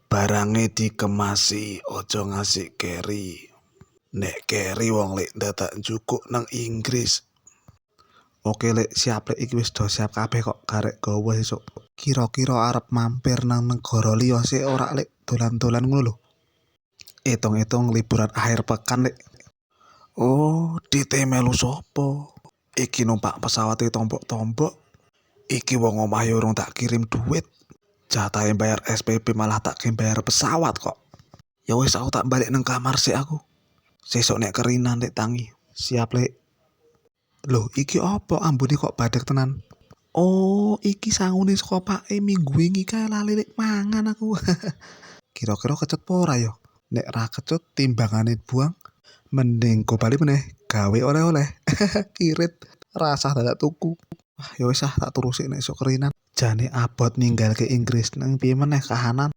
Barange dikemasi, ojo ngasih carry. Nek carry wong lek dadak njukuk nang Inggris. Oke lek siap lek iki wis do siap kabeh kok karek gawa esuk. Kira-kira arep mampir nang negara liya sik ora lek dolan-dolan ngono lho. Itung-itung liburan akhir pekan lek. Oh, ditemelu sapa? Iki numpak pesawate tombok-tombok. Iki wong omahe urung tak kirim duit. Jatahe bayar SPP malah tak bayar pesawat kok. Ya wis aku tak balik nang kamar sik aku. Sesuk nek kerinan lek tangi. Siap lek. Loh, iki apa ambune kok badek tenan? Oh, iki sangune saka pake minggu wingi kae lali lek mangan aku. Kira-kira kecut apa ora ya? Nek ra kecut timbangane buang, mending go bali meneh gawe oleh-oleh. Irit rasah dadak tuku. Wah, ya wis tak turusi nek esuk kerinan. Jane abot ninggal ke Inggris nang piye meneh kahanan.